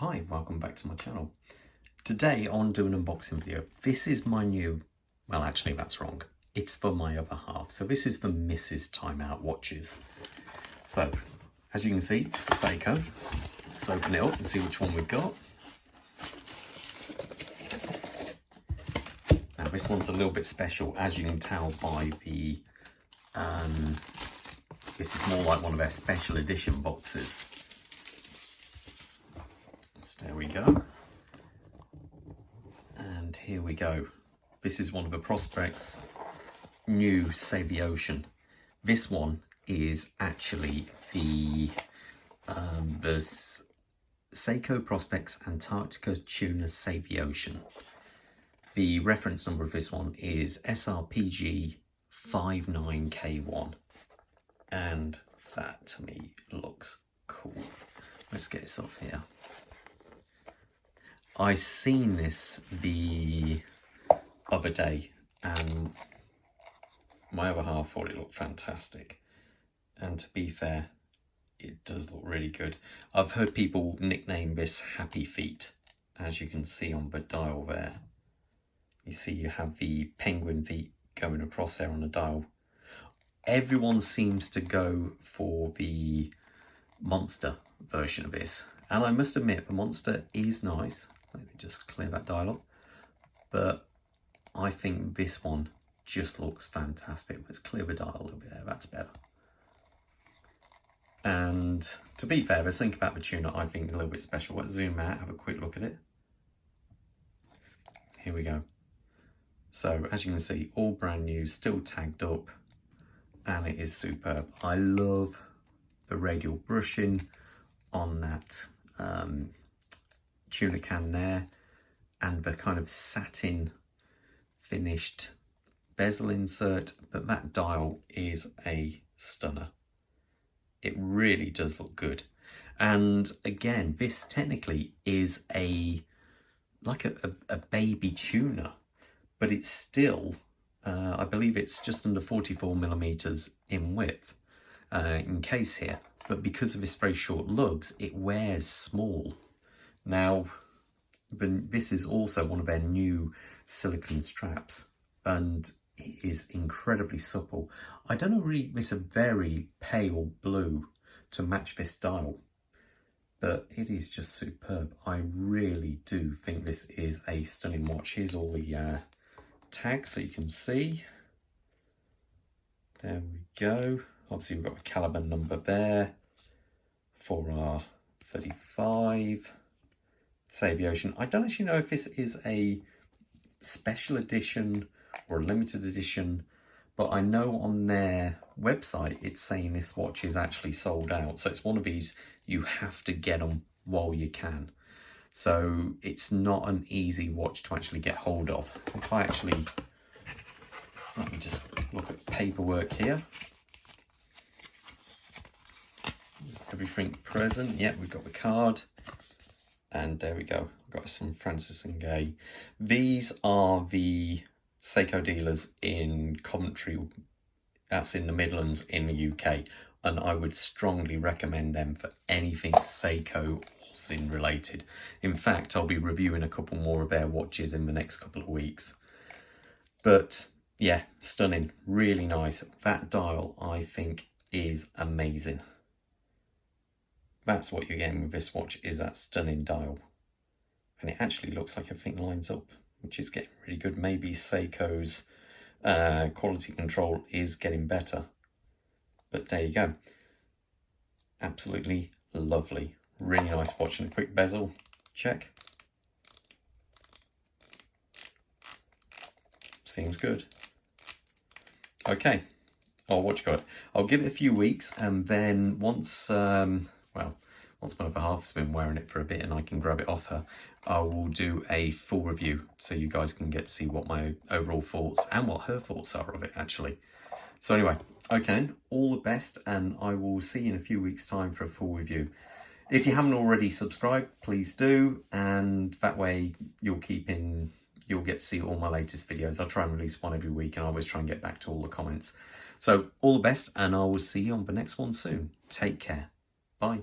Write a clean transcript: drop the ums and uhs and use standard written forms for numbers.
Hi, welcome back to my channel. Today I want to do an unboxing video. This is my new, well actually that's wrong. It's for my other half. So this is the Mrs. Time Out watches. So as you can see, it's a Seiko. Let's open it up and see which one we've got. Now this one's a little bit special, as you can tell by the, this is more like one of their special edition boxes. There we go. And here we go. This is one of the Prospects new Save the Ocean. This one is actually the Seiko Prospects Antarctica Tuna Save the Ocean. The reference number of this one is SRPG 59K1. And that to me looks cool. Let's get this off here. I seen this the other day and my other half thought it looked fantastic, and to be fair, it does look really good. I've heard people nickname this Happy Feet, as you can see on the dial there. You see you have the penguin feet going across there on the dial. Everyone seems to go for the Monster version of this, and I must admit the Monster is nice. Let me just clear that dial up. But I think this one just looks fantastic. Let's clear the dial a little bit there, that's better. And to be fair, let's think about the tuna, I think a little bit special. Let's zoom out, have a quick look at it. Here we go. So as you can see, all brand new, still tagged up, and it is superb. I love the radial brushing on that tuna can there, and the kind of satin finished bezel insert, but that dial is a stunner. It really does look good. And again, this technically is like a baby tuna, but it's still I believe it's just under 44mm in width in case here, but because of this very short lugs, it wears small. Now, this is also one of their new silicone straps, and it is incredibly supple. I don't know, really, it's a very pale blue to match this dial, but it is just superb. I really do think this is a stunning watch. Here's all the tags so you can see. There we go. Obviously we've got the caliber number there for our 35. Save the Ocean. I don't actually know if this is a special edition or a limited edition, but I know on their website it's saying this watch is actually sold out. So it's one of these, you have to get them while you can. So it's not an easy watch to actually get hold of. If I actually, let me just look at paperwork here. Is everything present? Yeah, we've got the card. And there we go, got some Francis and Gay. These are the Seiko dealers in Coventry, that's in the Midlands in the UK. And I would strongly recommend them for anything Seiko or Sin related. In fact, I'll be reviewing a couple more of their watches in the next couple of weeks. But yeah, stunning, really nice. That dial, I think, is amazing. That's what you're getting with this watch, is that stunning dial. And it actually looks like everything lines up, which is getting really good. Maybe Seiko's quality control is getting better. But there you go. Absolutely lovely. Really nice watch. And a quick bezel check. Seems good. Okay. Oh, what you got? I'll give it a few weeks, and then once once my other half's been wearing it for a bit and I can grab it off her, I will do a full review so you guys can get to see what my overall thoughts and what her thoughts are of it actually. So anyway, okay, all the best, and I will see you in a few weeks' time for a full review. If you haven't already subscribed, please do, and that way you'll get to see all my latest videos. I'll try and release one every week, and I always try and get back to all the comments. So all the best, and I will see you on the next one soon. Take care. Bye.